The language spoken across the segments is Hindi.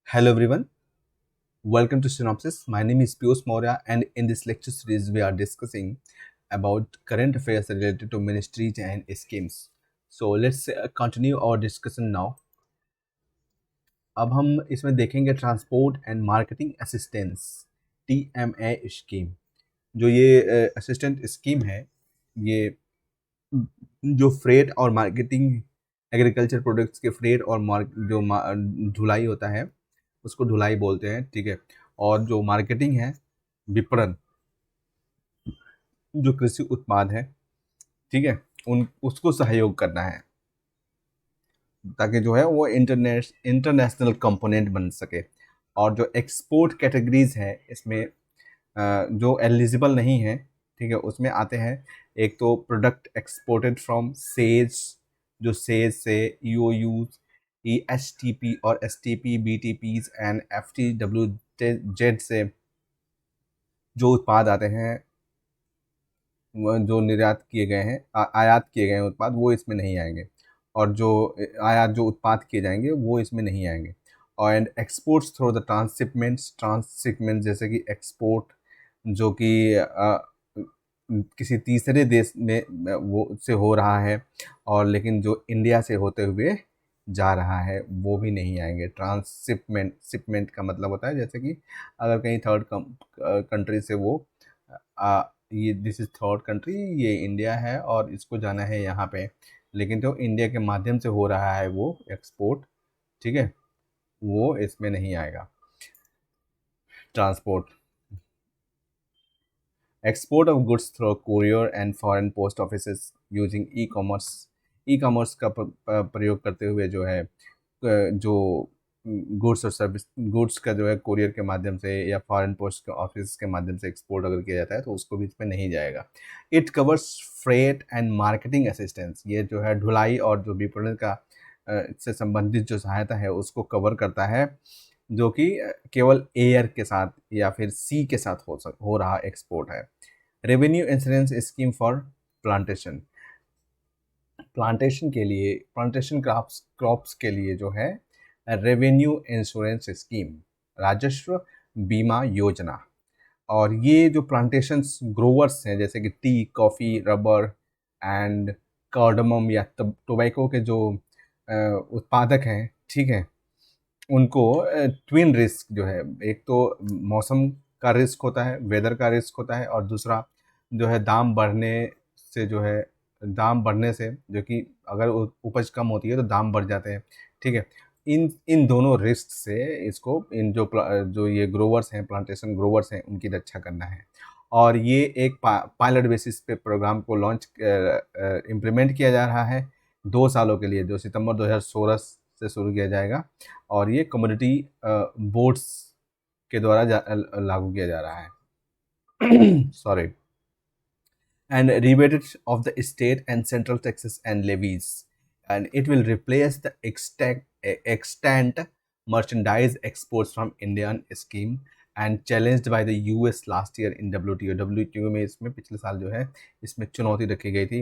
Hello everyone, welcome to Synopsis. My name is Piyush Maurya, and in this lecture series we are discussing about current affairs related to ministries and schemes. So let's continue our discussion now. अब हम इसमें देखेंगे transport and marketing assistance TMA scheme. जो ये असिस्टेंट स्कीम है, ये जो फ्रेट और मार्केटिंग एग्रीकल्चर प्रोडक्ट्स के फ्रेट और ढुलाई होता है उसको ढुलाई बोलते हैं, ठीक है। और जो मार्केटिंग है, विपणन, जो कृषि उत्पाद है, ठीक है, उन उसको सहयोग करना है ताकि जो है वो इंटरनेशनल कंपोनेंट बन सके। और जो एक्सपोर्ट कैटेगरीज है इसमें जो एलिजिबल नहीं है, ठीक है, उसमें आते हैं एक तो प्रोडक्ट एक्सपोर्टेड फ्रॉम सेज, जो सेज से EOUs, ESTP और STP, BTPs एंड FTWZ से जो उत्पाद आते हैं, जो निर्यात किए गए हैं, आयात किए गए हैं उत्पाद, वो इसमें नहीं आएंगे। और जो आयात जो उत्पाद किए जाएंगे वो इसमें नहीं आएंगे। और and exports through the transshipment, जैसे कि एक्सपोर्ट जो कि किसी तीसरे देश में वो से हो रहा है, और लेकिन जो इंडिया से होते हुए जा रहा है वो भी नहीं आएंगे। शिपमेंट का मतलब होता है जैसे कि अगर कहीं थर्ड कंट्री से वो ये दिस इज़ थर्ड कंट्री, ये इंडिया है और इसको जाना है यहाँ पे, लेकिन जो इंडिया के माध्यम से हो रहा है वो एक्सपोर्ट, ठीक है, वो इसमें नहीं आएगा। Transport, export of goods through courier and foreign post offices using e commerce का प्रयोग करते हुए जो है जो गुड्स और सर्विस, गुड्स का जो है कोरियर के माध्यम से या फॉरेन पोस्ट के ऑफिस के माध्यम से एक्सपोर्ट अगर किया जाता है तो उसको भी इसमें नहीं जाएगा। It covers freight and marketing assistance, ये जो है ढुलाई और जो विपणन का से संबंधित जो सहायता है उसको कवर करता है, जो कि केवल एयर के साथ या फिर सी के साथ हो रहा एक्सपोर्ट है। Revenue insurance scheme for plantation, plantation के लिए, प्लांटेशन क्रॉप्स के लिए जो है रेवेन्यू इंश्योरेंस स्कीम, राजस्व बीमा योजना। और ये जो प्लांटेशंस ग्रोवर्स हैं जैसे कि T, coffee, rubber and cardamom या टोबैको के जो उत्पादक हैं, ठीक है, उनको ट्विन रिस्क जो है, एक तो मौसम का रिस्क होता है, वेदर का रिस्क होता है, और दूसरा जो है दाम बढ़ने से, जो है दाम बढ़ने से, जो कि अगर उपज कम होती है तो दाम बढ़ जाते हैं, ठीक है। इन इन दोनों रिस्क से इसको, इन जो ये ग्रोवर्स हैं, प्लांटेशन ग्रोवर्स हैं, उनकी रक्षा करना है। और ये एक पायलट बेसिस पे प्रोग्राम को लॉन्च इम्प्लीमेंट किया जा रहा है 2 सालों के लिए, जो सितंबर 2016 से शुरू किया जाएगा। और ये कम्युनिटी बोर्ड्स के द्वारा लागू किया जा रहा है sorry, and rebated of the state and central taxes and levies, and it will replace the extant merchandise exports from Indian scheme and challenged by the US last year in WTO। WTO में इसमें पिछले साल जो है इसमें चुनौती रखी गई थी।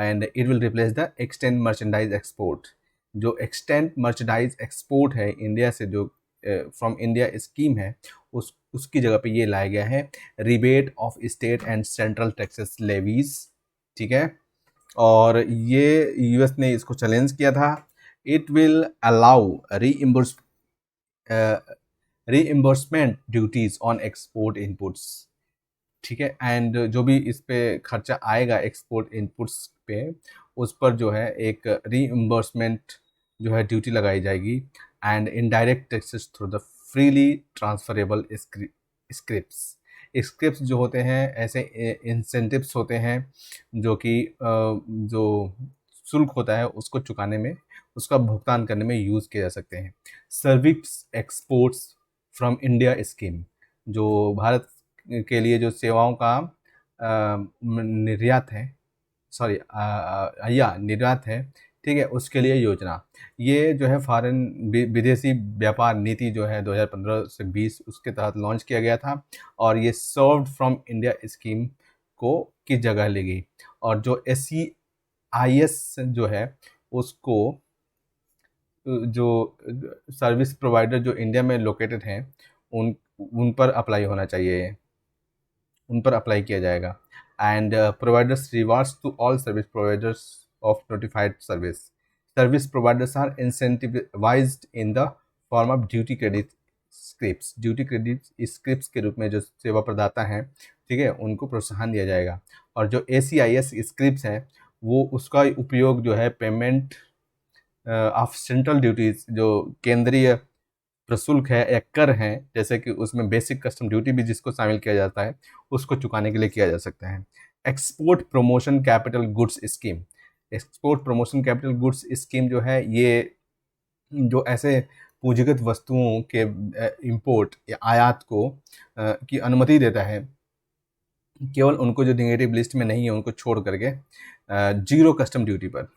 and it will replace the extant merchandise export, जो एक्सटेंट मर्चेंडाइज एक्सपोर्ट है इंडिया से, जो फ्रॉम इंडिया स्कीम है, उसकी जगह पे ये लाया गया है rebate of state and central taxes levies, ठीक है। और ये US ने इसको चैलेंज किया था। It will allow reimbursement duties on export inputs, ठीक है। एंड जो भी इस पे खर्चा आएगा एक्सपोर्ट इनपुट्स पे, उस पर जो है एक रीइम्बर्समेंट जो है ड्यूटी लगाई जाएगी। And indirect taxes through the freely transferable scripts जो होते हैं, ऐसे इंसेंटिव्स होते हैं जो कि जो शुल्क होता है उसको चुकाने में, उसका भुगतान करने में यूज़ किए जा सकते हैं। Service exports from India scheme, जो भारत के लिए जो सेवाओं का निर्यात है, सॉरी या निर्यात है, ठीक है, उसके लिए योजना। ये जो है फॉरेन विदेशी व्यापार नीति जो है 2015 से 20 उसके तहत लॉन्च किया गया था, और ये सर्व्ड फ्रॉम इंडिया स्कीम को की जगह ले गई। और जो SEIS जो है उसको जो सर्विस प्रोवाइडर जो इंडिया में लोकेटेड हैं उन उन पर अप्लाई होना चाहिए, उन पर अप्लाई किया जाएगा। And providers rewards to all service providers of notified service. Service providers are incentivised in the form of duty credit scripts. Duty credit scripts के रूप में जो सेवा प्रदाता हैं, ठीक है, उनको प्रोत्साहन दिया जाएगा। और जो ACIS स्क्रिप्ट्स हैं वो उसका उपयोग जो है पेमेंट ऑफ सेंट्रल ड्यूटीज, जो केंद्रीय प्रशुल्क है या कर हैं, जैसे कि उसमें बेसिक कस्टम ड्यूटी भी जिसको शामिल किया जाता है, उसको चुकाने के लिए किया जा सकता है। Export promotion capital goods scheme. Export promotion capital goods scheme जो है, ये जो ऐसे पूंजीगत वस्तुओं के इंपोर्ट या आयात को की अनुमति देता है, केवल उनको जो नेगेटिव लिस्ट में नहीं है उनको छोड़ करके जीरो कस्टम ड्यूटी पर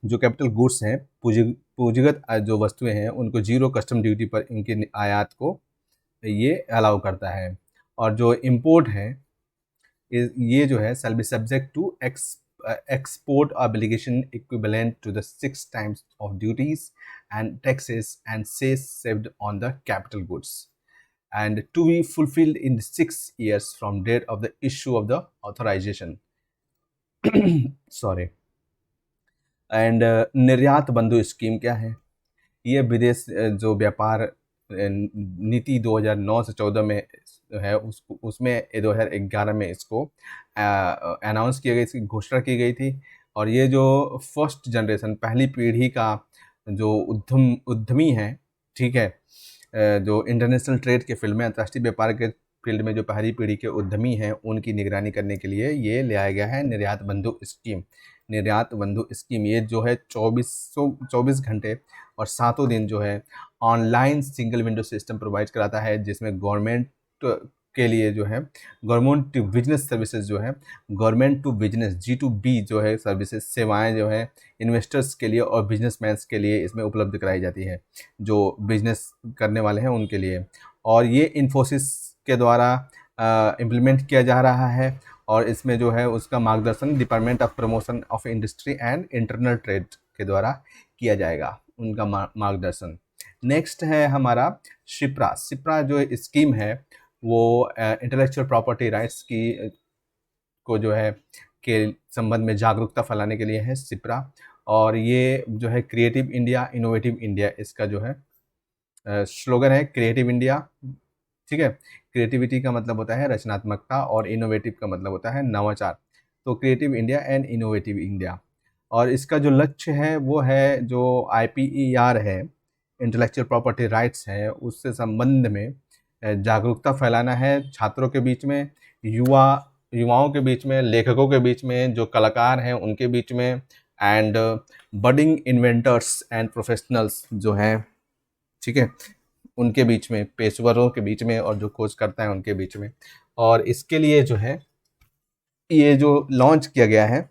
जो कैपिटल गुड्स हैं, पूंजीगत जो वस्तुएं हैं, उनको जीरो कस्टम ड्यूटी पर इनके आयात को ये अलाउ करता है। और जो इंपोर्ट है ये जो है shall be subject to export obligation equivalent to the 6 times of duties and taxes and cess saved on the capital goods, and to be fulfilled in 6 years from date of the issue of the authorization. Sorry. And निर्यात बंधु स्कीम क्या है? ये विदेश जो व्यापार नीति 2009 से 14 में है, उसमें 2011 में इसको अनाउंस किया गया, इसकी घोषणा की गई थी। और ये जो फर्स्ट जनरेशन, पहली पीढ़ी का जो उद्यमी है, ठीक है, जो इंटरनेशनल ट्रेड के फील्ड में, अंतर्राष्ट्रीय व्यापार के फील्ड में जो पहली पीढ़ी के उद्यमी हैं, उनकी निगरानी करने के लिए ये ले आया गया है निर्यात बंधु स्कीम। निर्यात बंधु स्कीम ये जो है 24 घंटे और 7 दिन जो है online single window system provide कराता है, जिसमें गवर्नमेंट के लिए जो है गवर्नमेंट टू बिजनेस सर्विसेज जो है, गवर्नमेंट टू बिजनेस G2B जो है सर्विसेज, सेवाएं जो है इन्वेस्टर्स के लिए और बिजनेसमैन के लिए इसमें उपलब्ध कराई जाती है, जो बिजनेस करने वाले हैं उनके लिए। और ये इन्फोसिस के द्वारा इम्प्लीमेंट किया जा रहा है। और इसमें जो है उसका मार्गदर्शन department of promotion of industry and internal trade के द्वारा किया जाएगा, उनका मार्गदर्शन। नेक्स्ट है हमारा शिप्रा। शिप्रा जो स्कीम है वो इंटेलेक्चुअल प्रॉपर्टी राइट्स की को जो है के संबंध में जागरूकता फैलाने के लिए है शिप्रा। और ये जो है क्रिएटिव इंडिया, इनोवेटिव इंडिया, इसका जो है स्लोगन है क्रिएटिव इंडिया, ठीक है। क्रिएटिविटी का मतलब होता है रचनात्मकता और इनोवेटिव का मतलब होता है नवाचार। तो creative India and innovative India. और इसका जो लक्ष्य है वो है जो IPER है, इंटेलेक्चुअल प्रॉपर्टी राइट्स है, उससे संबंध में जागरूकता फैलाना है छात्रों के बीच में, युवाओं के बीच में, लेखकों के बीच में, जो कलाकार हैं उनके बीच में, and budding inventors and professionals जो हैं, ठीक है, उनके बीच में, पेशेवरों के बीच में और जो खोज करता है उनके बीच में। और इसके लिए जो है ये जो लॉन्च किया गया है,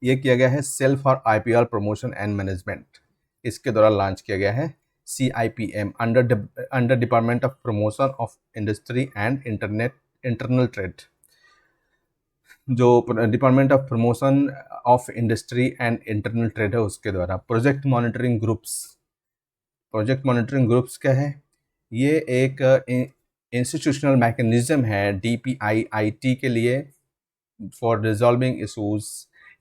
ये किया गया है cell for IPR promotion and management, इसके द्वारा लॉन्च किया गया है CIPM under department of promotion of industry and internal trade. जो department of promotion of industry and internal trade है उसके द्वारा। प्रोजेक्ट मॉनिटरिंग ग्रुप्स क्या है? ये एक इंस्टीट्यूशनल मैकेनिज्म है DPIIT के लिए for resolving issues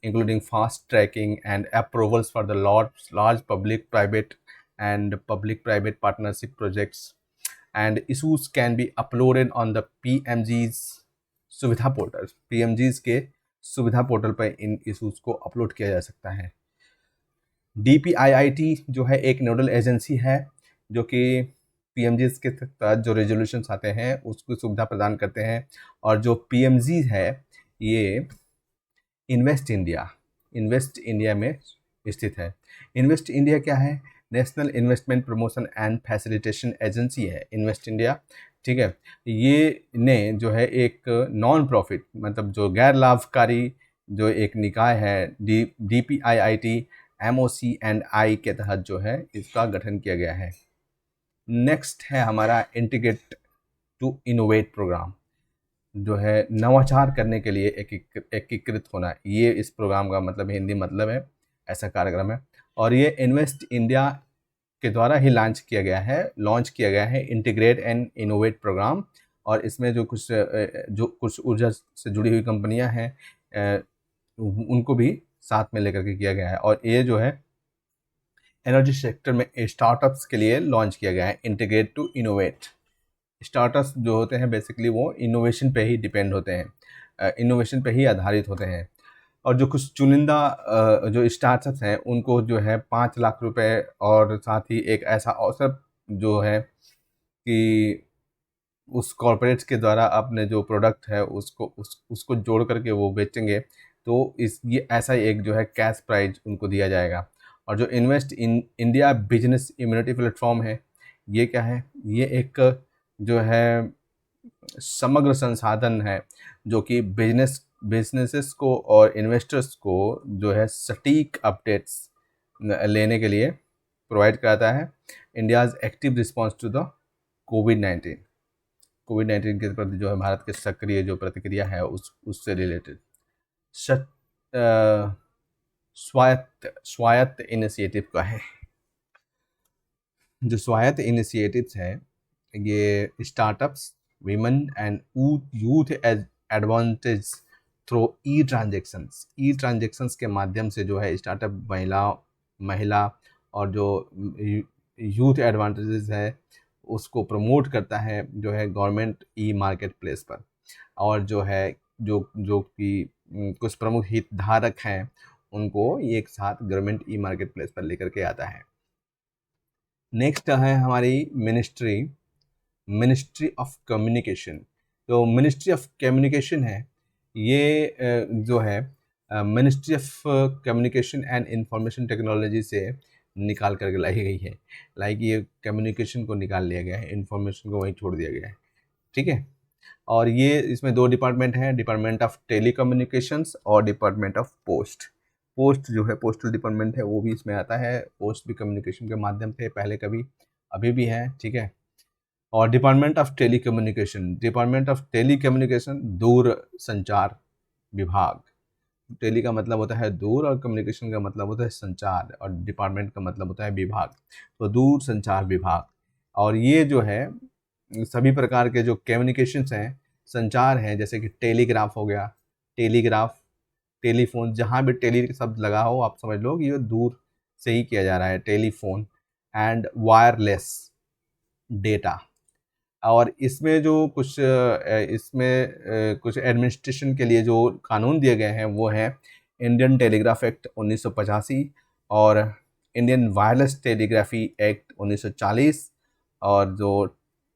including fast tracking and approvals for the large public private partnership projects, and issues can be uploaded on the PMG's सुविधा पोर्टल। PMG's के सुविधा पोर्टल पर इन इशूज को अपलोड किया जा सकता है। DPIIT जो है एक नोडल एजेंसी है जो कि PMG's के तहत जो रेजोल्यूशंस आते हैं उसकी सुविधा प्रदान करते हैं। और जो PMG है ये इन्वेस्ट इंडिया में स्थित है। इन्वेस्ट इंडिया क्या है? National investment promotion and facilitation agency है इन्वेस्ट इंडिया, ठीक है। ये ने जो है एक नॉन प्रॉफिट, मतलब जो गैर लाभकारी जो एक निकाय है DPIIT MOC&I के तहत जो है इसका गठन किया गया है। नेक्स्ट है हमारा इंटीग्रेट टू इनोवेट प्रोग्राम, जो है नवाचार करने के लिए एकीकृत होना। ये इस प्रोग्राम का मतलब हिंदी मतलब है, ऐसा कार्यक्रम है। और ये इन्वेस्ट इंडिया के द्वारा ही लॉन्च किया गया है इंटीग्रेट एंड इनोवेट प्रोग्राम। और इसमें जो कुछ ऊर्जा से जुड़ी हुई कंपनियां हैं उनको भी साथ में लेकर के किया गया है। और ये जो है एनर्जी सेक्टर में स्टार्टअप्स के लिए लॉन्च किया गया है इंटीग्रेट टू इनोवेट। स्टार्टअप्स जो होते हैं बेसिकली वो इनोवेशन पे ही डिपेंड होते हैं, इनोवेशन पे ही आधारित होते हैं। और जो कुछ चुनिंदा जो स्टार्टअप्स हैं उनको जो है 5 लाख रुपए और साथ ही एक ऐसा अवसर जो है कि उस कॉरपोरेट्स के द्वारा अपने जो प्रोडक्ट है उसको जोड़ करके वो बेचेंगे, तो ये ऐसा ही एक जो है कैश प्राइज उनको दिया जाएगा। और जो invest in India business immunity platform है, ये क्या है? ये एक जो है समग्र संसाधन है जो कि बिजनेसेस को और इन्वेस्टर्स को जो है सटीक अपडेट्स लेने के लिए प्रोवाइड कराता है। India's active response to the कोविड-19 के प्रति जो है भारत के सक्रिय जो प्रतिक्रिया है उससे रिलेटेड स्वायत्त इनिशिएटिव का है। जो स्वायत्त इनिशिएटिव्स हैं ये startups, women and youth edge advantage through e transactions के माध्यम से जो है स्टार्टअप महिला और जो यूथ एडवांटेजेस है उसको प्रमोट करता है जो है गवर्नमेंट ई मार्केट प्लेस पर। और जो है जो कि कुछ प्रमुख हितधारक हैं उनको एक साथ गवर्नमेंट ई मार्केट प्लेस पर लेकर के आता है। नेक्स्ट है हमारी मिनिस्ट्री ऑफ कम्युनिकेशन। तो मिनिस्ट्री ऑफ कम्युनिकेशन है ये जो है ministry of communication and information technology से निकाल करके लाई गई है। ये कम्युनिकेशन को निकाल लिया गया है, इंफॉर्मेशन को वहीं छोड़ दिया गया है, ठीक है। और ये इसमें 2 डिपार्टमेंट हैं, डिपार्टमेंट ऑफ टेलीकम्युनिकेशंस और डिपार्टमेंट ऑफ पोस्ट जो है पोस्टल डिपार्टमेंट है वो भी इसमें आता है। पोस्ट भी कम्युनिकेशन के माध्यम से पहले कभी अभी भी है, ठीक है। और डिपार्टमेंट ऑफ टेलीकम्युनिकेशन दूर संचार विभाग। टेली का मतलब होता है दूर और कम्युनिकेशन का मतलब होता है संचार और डिपार्टमेंट का मतलब होता है विभाग, तो दूर संचार विभाग। और ये जो है सभी प्रकार के जो कम्युनिकेशंस हैं, संचार हैं, जैसे कि टेलीग्राफ हो गया, टेलीफोन, जहाँ भी टेली शब्द लगा हो आप समझ लो कि ये दूर से ही किया जा रहा है, टेलीफोन एंड वायरलेस डेटा। और इसमें जो कुछ एडमिनिस्ट्रेशन के लिए जो कानून दिए गए हैं वो हैं इंडियन टेलीग्राफ एक्ट 1985 और इंडियन वायरलेस टेलीग्राफी एक्ट 1940 और जो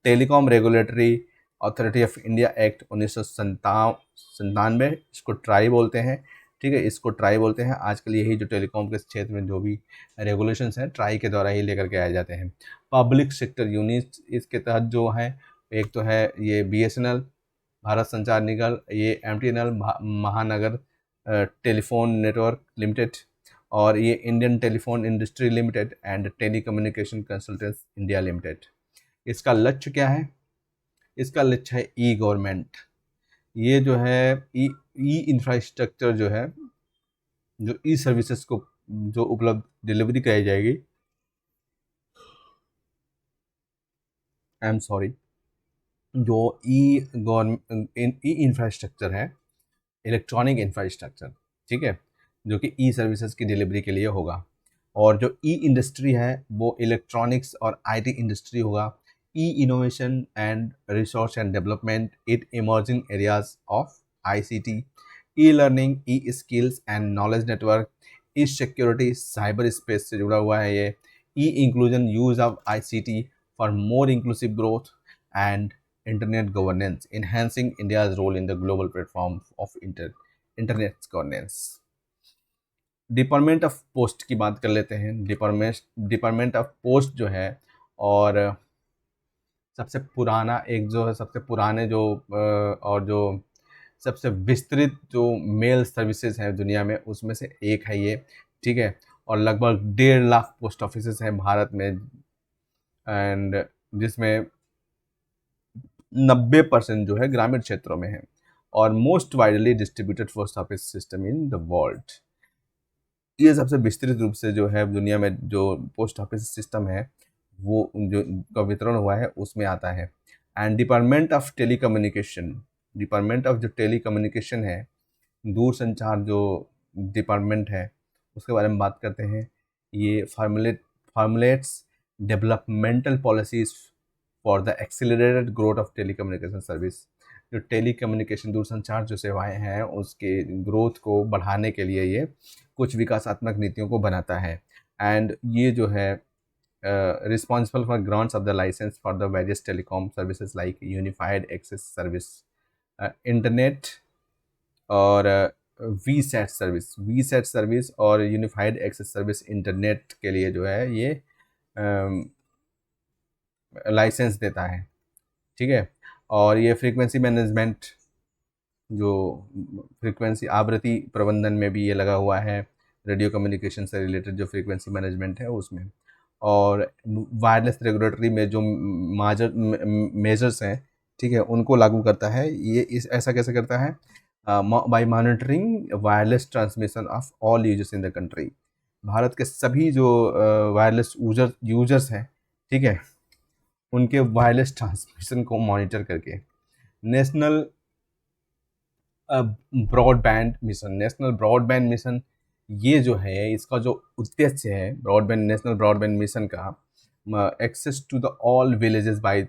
telecom regulatory authority of India act 1997, इसको ट्राई बोलते हैं, ठीक है, इसको ट्राई बोलते हैं। आजकल यही जो टेलीकॉम के क्षेत्र में जो भी रेगुलेशंस हैं ट्राई के द्वारा ही लेकर के आए जाते हैं। पब्लिक सेक्टर यूनिट्स इसके तहत जो है, एक तो है ये BSNL भारत संचार निगम, ये MTNL महानगर टेलीफोन नेटवर्क लिमिटेड, और ये Indian telephone industry limited and telecommunication consultants India limited. इसका लक्ष्य क्या है? इसका लक्ष्य है ई गवर्नमेंट। ये जो है ई इंफ्रास्ट्रक्चर जो है, जो ई सर्विसेज को जो उपलब्ध डिलीवरी कराई जाएगी, जो ई इंफ्रास्ट्रक्चर है, इलेक्ट्रॉनिक इंफ्रास्ट्रक्चर, ठीक है, जो कि ई सर्विसेज की डिलीवरी के लिए होगा। और जो ई इंडस्ट्री है वो इलेक्ट्रॉनिक्स और IT इंडस्ट्री होगा। E innovation and research and development it emerging areas of ICT, e learning, e skills and knowledge network, e security cyber space से जुड़ा हुआ है ये। E inclusion use of ICT for more inclusive growth and internet governance, enhancing India's role in the global platform of internet governance. Department of post की बात कर लेते हैं। डिपार्टमेंट ऑफ पोस्ट जो है, और सबसे पुराना एक जो है, सबसे पुराने जो और जो सबसे विस्तृत जो मेल सर्विसेज हैं दुनिया में उसमें से एक है ये, ठीक है। और लगभग 1.5 लाख पोस्ट ऑफिसेज हैं भारत में, एंड जिसमें 90% जो है ग्रामीण क्षेत्रों में है, और most widely distributed post office system in the world. ये सबसे विस्तृत रूप से जो है दुनिया में जो पोस्ट ऑफिस सिस्टम है वो जो का वितरण हुआ है उसमें आता है। एंड डिपार्टमेंट ऑफ जो टेली कम्युनिकेशन है, दूरसंचार जो डिपार्टमेंट है, उसके बारे में बात करते हैं। ये formulates developmental policies for the accelerated growth of telecommunication service. जो टेलीकम्युनिकेशन दूरसंचार जो सेवाएं हैं उसके ग्रोथ को बढ़ाने के लिए ये कुछ विकासात्मक नीतियों को बनाता है। एंड ये जो है responsible for grants of the licence for the various telecom services like unified access service, internet और वी सेट सर्विस और यूनिफाइड एक्सेस सर्विस इंटरनेट के लिए जो है ये लाइसेंस देता है। ठीक है। और ये फ्रीक्वेंसी मैनेजमेंट, जो फ्रीक्वेंसी आवृत्ति प्रबंधन में भी ये लगा हुआ है, रेडियो कम्युनिकेशन से रिलेटेड जो फ्रीक्वेंसी मैनेजमेंट है उसमें। और वायरलेस रेगुलेटरी में जो मेजर्स हैं, ठीक है, उनको लागू करता है। ये इस ऐसा कैसे करता है? By monitoring wireless transmission of all users in the country. Bharat के सभी जो वायरलेस यूजर्स हैं, ठीक है, उनके वायरलेस ट्रांसमिशन को मॉनिटर करके नेशनल ब्रॉडबैंड मिशन, ये जो है इसका जो उद्देश्य है नेशनल ब्रॉडबैंड मिशन का, access to the all villages by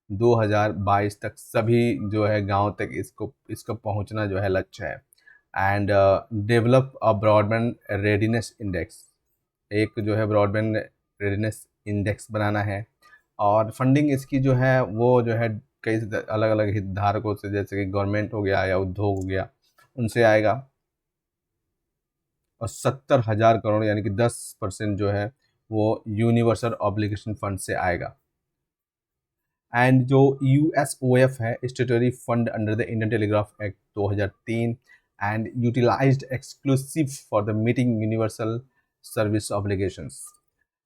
2022 तक सभी जो है गांव तक इसको पहुंचना जो है लक्ष्य है। And develop a broadband readiness index, एक जो है ब्रॉडबैंड रेडीनेस इंडेक्स बनाना है। और फंडिंग इसकी जो है वो जो है कई अलग अलग हितधारकों से, जैसे कि गवर्नमेंट हो गया या उद्योग हो गया, उनसे आएगा। और 70,000 करोड़ यानी कि 10% जो है वो यूनिवर्सल ऑब्लिगेशन फंड से आएगा। एंड जो USOF है, statutory fund under the Indian telegraph act 2003, and utilised exclusive for the meeting universal service obligations,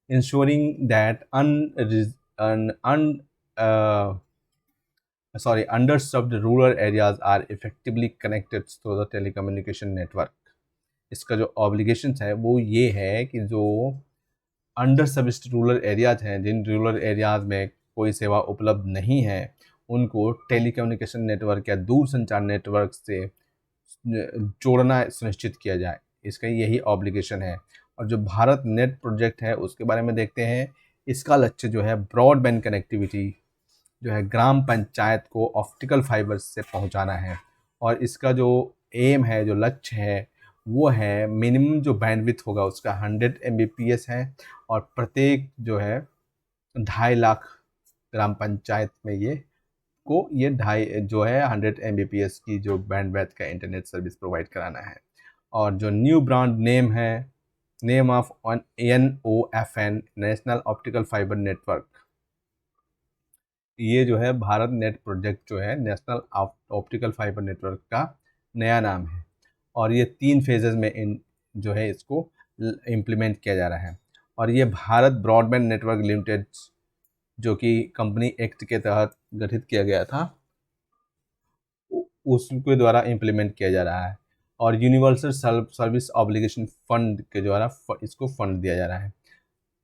ensuring that underserved rural areas are effectively connected through the telecommunication network। इसका जो obligations है वो ये है कि जो अंडर सर्विस्ड रूरल एरियाज हैं, जिन रूरल एरियाज में कोई सेवा उपलब्ध नहीं है, उनको टेलीकम्युनिकेशन नेटवर्क या दूरसंचार नेटवर्क से जोड़ना सुनिश्चित किया जाए, इसका यही ऑब्लिगेशन है। और जो भारत नेट प्रोजेक्ट है उसके बारे में देखते हैं। इसका लक्ष्य जो है ब्रॉडबैंड कनेक्टिविटी जो है ग्राम पंचायत को ऑप्टिकल फाइबर से पहुंचाना है। और इसका जो एम है, जो लक्ष्य है, वो है मिनिमम जो बैंडविड्थ होगा उसका 100 Mbps है। और प्रत्येक जो है 2.5 लाख ग्राम पंचायत में ये 2.5 जो है 100 Mbps की जो बैंडविड्थ का इंटरनेट सर्विस प्रोवाइड कराना है। और जो न्यू ब्रांड नेम है, name of NOFN, national optical fibre network, ये जो है भारत नेट प्रोजेक्ट जो है नेशनल ऑप्टिकल फाइबर नेटवर्क का नया नाम है। और ये 3 फेजेस में जो है इसको इम्प्लीमेंट किया जा रहा है। और ये भारत ब्रॉडबैंड नेटवर्क लिमिटेड, जो कि कंपनी एक्ट के तहत गठित किया गया था, उसके द्वारा इम्प्लीमेंट किया जा रहा है। और यूनिवर्सल सर्विस ऑब्लिगेशन फंड के द्वारा इसको फंड दिया जा रहा है।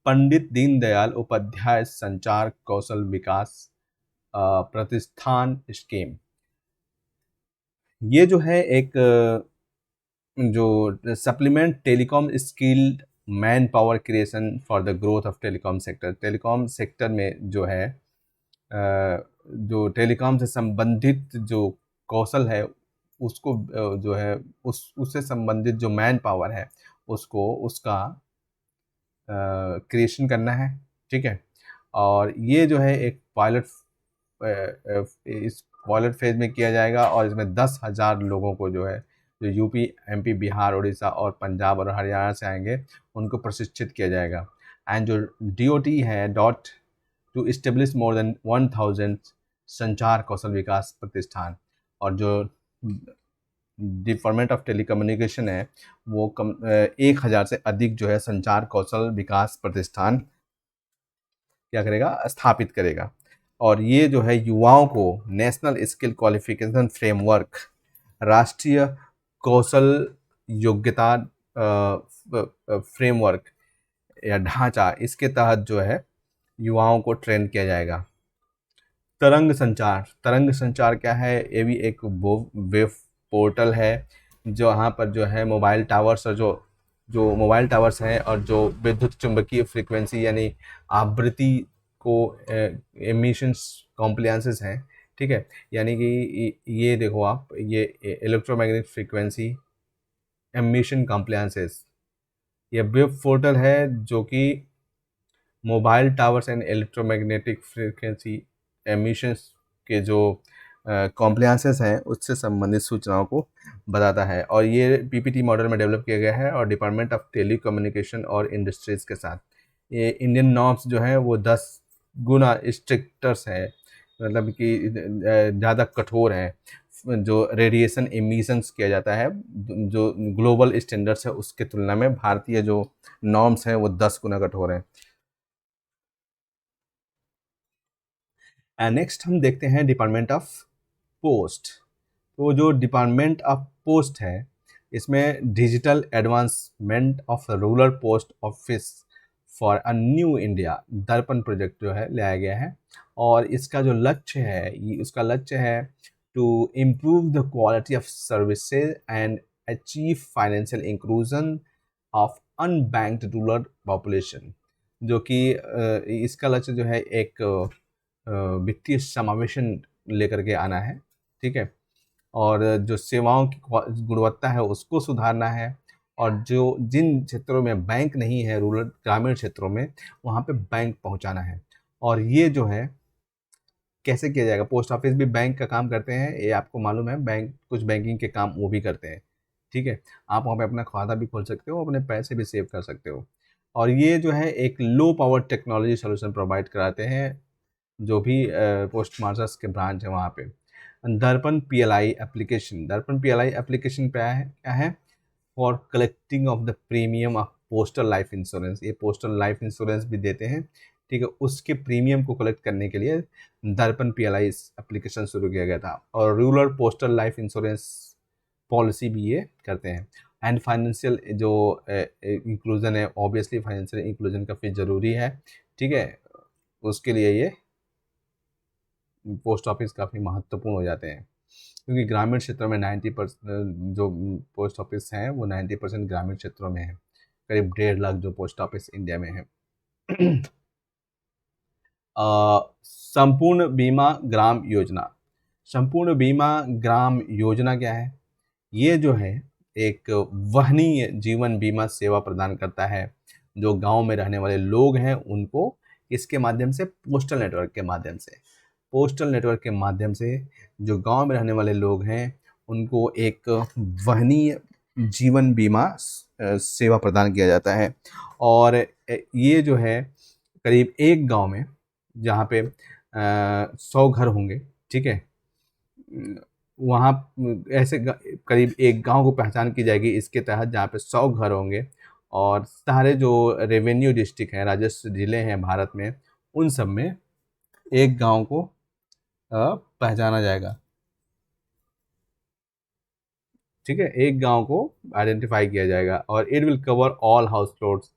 पंडित दीनदयाल उपाध्याय संचार कौशल विकास प्रतिष्ठान स्कीम, ये जो है एक जो supplement telecom skilled man power creation for the growth of telecom sector. Telecom sector में जो है जो टेलीकॉम से संबंधित जो कौशल है उसको जो है उससे संबंधित जो मैन पावर है उसका क्रिएशन करना है। ठीक है। और ये जो है एक इस पायलट फेज में किया जाएगा। और इसमें 10,000 लोगों को जो है, जो यूपी, MP, बिहार, उड़ीसा और पंजाब और हरियाणा से आएंगे, उनको प्रशिक्षित किया जाएगा। एंड जो DOT है, dot to establish more than 1000 संचार कौशल विकास प्रतिष्ठान। और जो डिपार्टमेंट ऑफ टेलीकम्युनिकेशन है वो 1000 से अधिक जो है संचार कौशल विकास प्रतिष्ठान क्या करेगा, स्थापित करेगा। और ये जो है युवाओं को नेशनल स्किल क्वालिफिकेशन फ्रेमवर्क, राष्ट्रीय कौशल योग्यता फ्रेमवर्क या ढांचा, इसके तहत जो है युवाओं को ट्रेन किया जाएगा। तरंग संचार क्या है? ये भी एक वेब पोर्टल है, जहाँ पर जो है मोबाइल टावर्स और जो जो मोबाइल टावर्स हैं और जो विद्युत चुंबकीय फ्रीक्वेंसी यानी आवृत्ति को एमिशंस कॉम्प्लायंसेस हैं, ठीक है। यानी कि ये देखो आप, ये इलेक्ट्रोमैग्नेटिक फ्रीक्वेंसी एमिशन कॉम्प्लायंसेस, ये वेब पोर्टल है जो कि mobile towers and electromagnetic frequency emissions के जो कॉम्प्लायंसेस हैं उससे संबंधित सूचनाओं को बताता है। और ये पीपीटी मॉडल में डेवलप किया गया है और डिपार्टमेंट ऑफ टेली कम्युनिकेशन और इंडस्ट्रीज़ के साथ। ये इंडियन नॉर्म्स जो है वो 10 गुना स्ट्रिक्टर्स है, मतलब कि ज़्यादा कठोर है। जो रेडिएशन एमिशंस किया जाता है, जो ग्लोबल स्टैंडर्ड्स है उसके तुलना में भारतीय जो नॉर्म्स हैं वो 10 गुना कठोर हैं। नेक्स्ट हम देखते हैं डिपार्टमेंट ऑफ पोस्ट। तो जो डिपार्टमेंट ऑफ पोस्ट है, इसमें digital advancement of rural post office for a new India दर्पण प्रोजेक्ट जो है लाया गया है। और इसका जो लक्ष्य है, उसका लक्ष्य है to improve the quality of services and achieve financial inclusion of unbanked rural population. जो कि इसका लक्ष्य जो है एक वित्तीय समावेशन लेकर के आना है, ठीक है। और जो सेवाओं की गुणवत्ता है उसको सुधारना है, और जो जिन क्षेत्रों में बैंक नहीं है, रूरल ग्रामीण क्षेत्रों में, वहाँ पे बैंक पहुँचाना है। और ये जो है कैसे किया जाएगा? पोस्ट ऑफिस भी बैंक का काम करते हैं, ये आपको मालूम है, बैंक कुछ बैंकिंग के काम वो भी करते हैं, ठीक है। आप वहाँ पे अपना खाता भी खोल सकते हो, अपने पैसे भी सेव कर सकते हो। और ये जो है एक low power technology solution provide कराते हैं, जो भी पोस्ट मास्टर्स के ब्रांच है वहाँ पे। दर्पण पीएलआई एप्लीकेशन क्या है? For collecting of the premium of postal life insurance. ये पोस्टल लाइफ इंश्योरेंस भी देते हैं, ठीक है। उसके प्रीमियम को कलेक्ट करने के लिए दर्पण पीएलआई एप्लीकेशन शुरू किया गया था। और rural postal life insurance policy भी ये करते हैं। एंड फाइनेंशियल जो इंक्लूजन है, ऑब्वियसली फाइनेंशियल इंक्लूजन काफ़ी ज़रूरी है, ठीक है। उसके लिए ये पोस्ट ऑफिस काफ़ी महत्वपूर्ण हो जाते हैं, क्योंकि ग्रामीण क्षेत्रों में 90% जो पोस्ट ऑफिस हैं वो 90% ग्रामीण क्षेत्रों में है। करीब 1.5 लाख जो पोस्ट ऑफिस इंडिया में है। संपूर्ण बीमा ग्राम योजना। संपूर्ण बीमा ग्राम योजना क्या है? ये जो है एक वहनीय जीवन बीमा सेवा प्रदान करता है। जो गांव में रहने वाले लोग हैं उनको इसके माध्यम से, पोस्टल नेटवर्क के माध्यम से जो गांव में रहने वाले लोग हैं उनको एक वहनीय जीवन बीमा सेवा प्रदान किया जाता है। और ये जो है करीब एक गांव में, जहाँ पे 100 घर होंगे, ठीक है, वहाँ ऐसे करीब एक गांव को पहचान की जाएगी इसके तहत, जहाँ पे 100 घर होंगे। और सारे जो रेवेन्यू डिस्ट्रिक्ट हैं, राजस्व जिले हैं भारत में, उन सब में एक गांव को पहचाना जाएगा, ठीक है। एक गांव को आइडेंटिफाई किया जाएगा। और it will cover all house holds,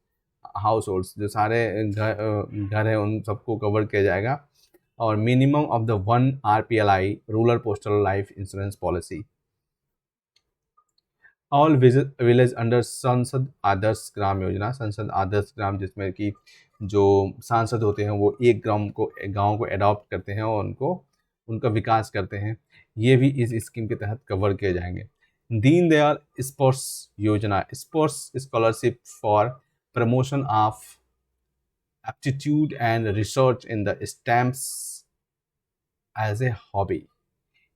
जो सारे घर हैं उन सबको कवर किया जाएगा। और minimum of the 1 RPLI rural postal life insurance policy. All village under संसद आदर्श ग्राम योजना। संसद आदर्श ग्राम, जिसमें कि जो सांसद होते हैं वो एक गांव को अडॉप्ट करते हैं और उनका विकास करते हैं, ये भी इस स्कीम के तहत कवर किए जाएंगे। दीनदयाल स्पोर्ट्स योजना, sports scholarship for promotion of aptitude and research in the stamps as a hobby.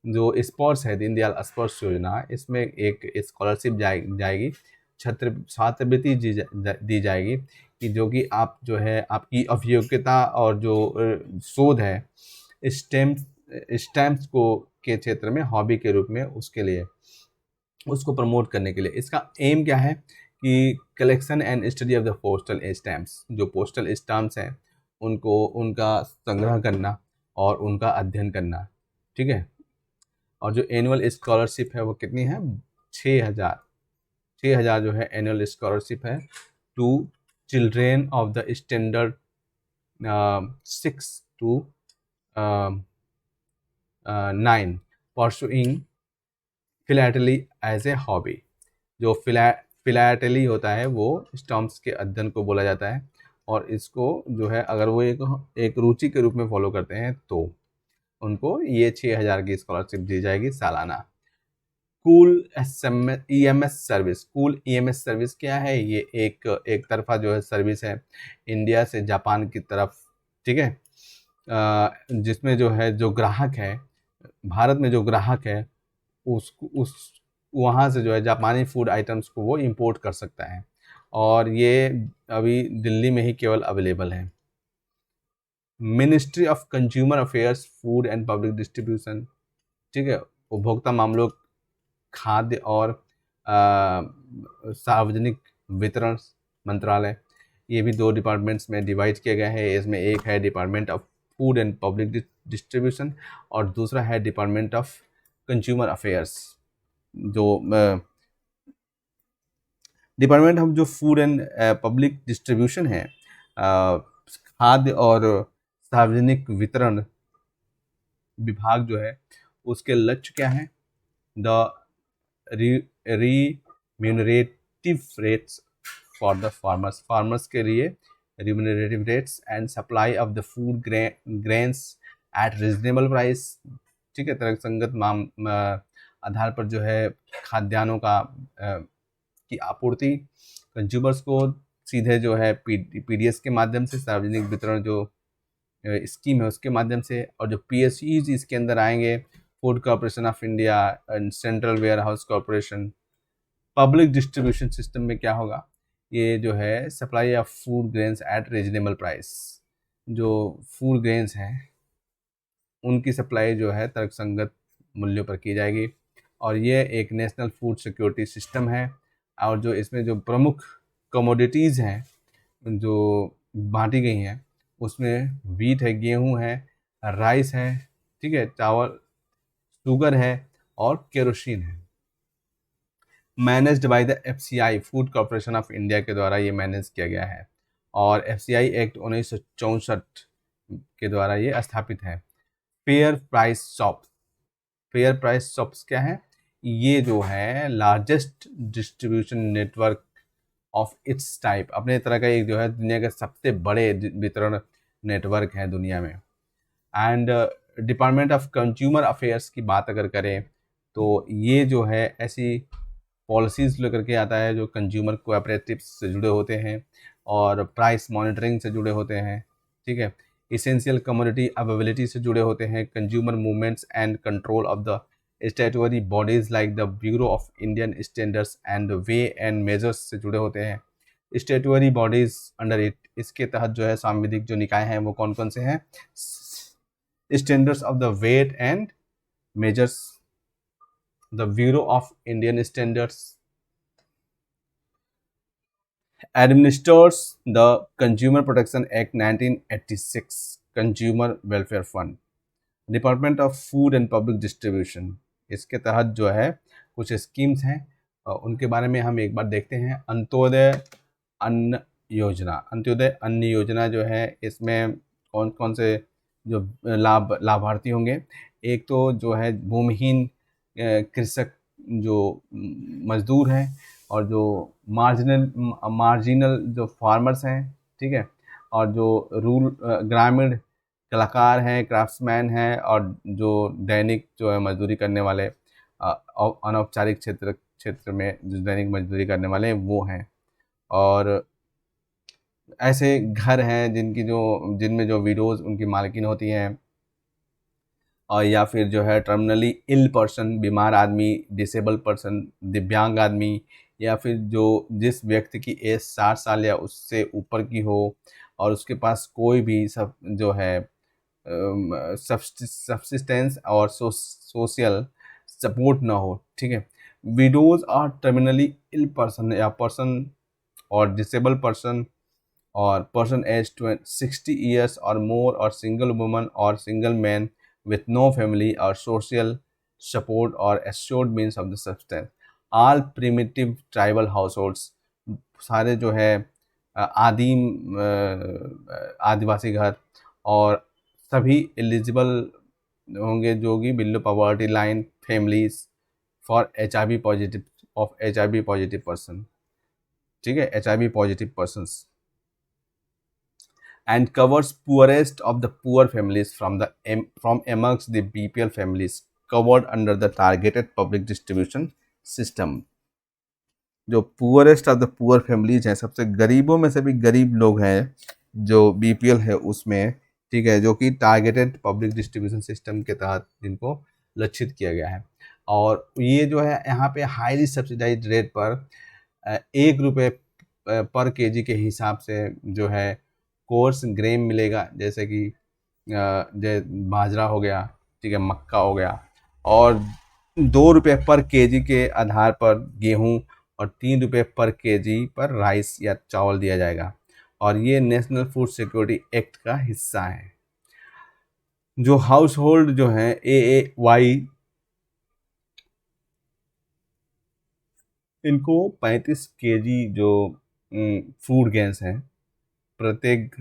जो स्पोर्ट्स है, दीनदयाल स्पोर्ट्स योजना, इसमें एक स्कॉलरशिप जाएगी, छात्रवृत्ति दी जाएगी, कि जो कि आप जो है आपकी अभियोग्यता और जो शोध है स्टैम्प्स को के क्षेत्र में हॉबी के रूप में, उसके लिए उसको प्रमोट करने के लिए। इसका एम क्या है कि collection and study of the postal stamps, जो पोस्टल स्टैम्प्स हैं उनका संग्रह करना और उनका अध्ययन करना, ठीक है। और जो एनुअल स्कॉलरशिप है वो कितनी है? 6,000 6,000 जो है एनुअल स्कॉलरशिप है to children of the standard 6 to 9 pursuing philately as a hobby. जो फिलैटली होता है वो स्टम्प्स के अध्ययन को बोला जाता है, और इसको जो है अगर वो एक रुचि के रूप में फॉलो करते हैं तो उनको ये 6,000 की स्कॉलरशिप दी जाएगी सालाना। Cool EMS service. Cool EMS service क्या है? ये एक तरफा जो है सर्विस है इंडिया से जापान की तरफ, ठीक है, जिसमें जो है जो ग्राहक है, भारत में जो ग्राहक है उस वहाँ से जो है जापानी फूड आइटम्स को वो इंपोर्ट कर सकता है, और ये अभी दिल्ली में ही केवल अवेलेबल है। Ministry of consumer affairs, food and public distribution, ठीक है, उपभोक्ता मामलों, खाद्य और सार्वजनिक वितरण मंत्रालय, ये भी 2 डिपार्टमेंट्स में डिवाइड किया गया है। इसमें एक है department of food and public distribution और दूसरा है डिपार्टमेंट ऑफ कंज्यूमर अफेयर्स। जो डिपार्टमेंट ऑफ जो फूड एंड पब्लिक डिस्ट्रीब्यूशन है, खाद्य और सार्वजनिक वितरण विभाग जो है उसके लक्ष्य क्या है? The remunerative rates for the farmers के लिए remunerative rates and supply of the food grains at reasonable price, ठीक है, तर्कसंगत आधार पर जो है खाद्यान्नों का की आपूर्ति कंज्यूमर्स को सीधे जो है पीडीएस के माध्यम से, सार्वजनिक वितरण जो स्कीम है उसके माध्यम से, और जो पीएसयूज इसके अंदर आएंगे, food corporation of India and central warehouse corporation. Public distribution system में क्या होगा? ये जो है supply of food grains at reasonable price, जो फूड ग्रेन्स हैं उनकी सप्लाई जो है तर्कसंगत मूल्यों पर की जाएगी, और ये एक नेशनल फूड सिक्योरिटी सिस्टम है। और जो इसमें जो प्रमुख कमोडिटीज़ हैं जो बांटी गई हैं उसमें वीट है, गेहूं है, राइस है, ठीक है, चावल, शुगर है और केरोसिन है। Managed by the FCI, food corporation of India के द्वारा ये मैनेज किया गया है, और एफसीआई एक्ट 1964 के द्वारा ये स्थापित है। Fair price shops. Fair price shops क्या है? ये जो है largest distribution network of its type, अपने तरह का एक जो है दुनिया के सबसे बड़े वितरण नेटवर्क है दुनिया में। And department of consumer affairs की बात अगर करें तो ये जो है ऐसी पॉलिसीज़ लेकर के आता है जो कंज्यूमर कोऑपरेटिव्स से जुड़े होते हैं और प्राइस मॉनिटरिंग से जुड़े होते हैं, ठीक है, इसेंशियल कमोडिटी अवेलेबिलिटी से जुड़े होते हैं, consumer movements and control of the statutory bodies like the bureau of Indian standards and way and measures से जुड़े होते हैं। स्टैट्यूटरी बॉडीज़ अंडर इट, इसके तहत जो है सांविधिक जो निकाय हैं वो कौन कौन से हैं? Standards of the weight and measures, the bureau of Indian standards administers the Consumer Protection Act 1986, Consumer Welfare Fund, department of food and public distribution, इसके तहत जो है कुछ स्कीम्स हैं उनके बारे में हम एक बार देखते हैं। अंत्योदय अन्न योजना। अंत्योदय अन्न योजना जो है इसमें कौन कौन से जो लाभार्थी होंगे? एक तो जो है भूमिहीन कृषक जो मजदूर हैं और जो मार्जिनल जो फार्मर्स हैं, ठीक है, और जो ग्रामीण कलाकार हैं, क्राफ्ट्समैन हैं, और जो दैनिक जो है मजदूरी करने वाले अनौपचारिक क्षेत्र में जो दैनिक मजदूरी करने वाले हैं वो हैं। और ऐसे घर हैं जिनमें जो विडोज़ उनकी मालकिन होती हैं, और या फिर जो है टर्मिनली इल पर्सन, बीमार आदमी, डिसेबल पर्सन, दिव्यांग आदमी, या फिर जिस व्यक्ति की एज 60 साल या उससे ऊपर की हो और उसके पास कोई भी सब जो है सब्सिस्टेंस और सोशल सपोर्ट ना हो, ठीक है। विडोज और टर्मिनली इल पर्सन या पर्सन और डिसेबल पर्सन और पर्सन एज 60 ईयर्स और मोर, और सिंगल वुमन और single man with no family or social support or assured means of the substance। All primitive tribal households, सारे जो है आदिम आदिवासी घर, और सभी एलिजिबल होंगे जो कि below poverty line families for HIV positive of HIV positive person, ठीक है, HIV positive persons, and covers poorest of the poor families from amongst the BPL families covered under the targeted public distribution system। जो poorest of the poor families हैं, सबसे गरीबों में से भी गरीब लोग हैं जो बीपीएल है उसमें, ठीक है, जो कि टारगेटेड पब्लिक डिस्ट्रीब्यूशन सिस्टम के तहत जिनको लक्षित किया गया है। और ये जो है यहाँ पे हाईली सब्सिडाइज्ड रेट पर 1 रुपये पर केजी के हिसाब से जो है कोर्स ग्रेन मिलेगा, जैसे कि बाजरा हो गया, ठीक है, मक्का हो गया, और 2 रुपये पर केजी के आधार पर गेहूं, और 3 रुपये पर केजी पर राइस या चावल दिया जाएगा। और ये नेशनल फूड सिक्योरिटी एक्ट का हिस्सा है। जो हाउस होल्ड जो है AAY, इनको 35 केजी जो फूड गैस हैं प्रत्येक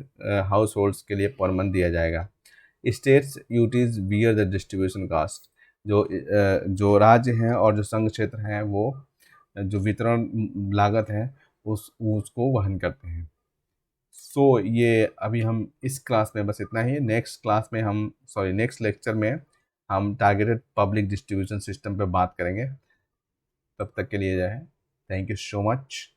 हाउस होल्ड्स के लिए पर मंथ दिया जाएगा। States UTs bear the distribution cost, जो राज्य हैं और जो संघ क्षेत्र हैं वो जो वितरण लागत है उसको वहन करते हैं। ये अभी हम इस क्लास में बस इतना ही। नेक्स्ट क्लास में नेक्स्ट लेक्चर में हम टारगेटेड पब्लिक डिस्ट्रीब्यूशन सिस्टम पे बात करेंगे। तब तक के लिए जो है, थैंक यू सो मच।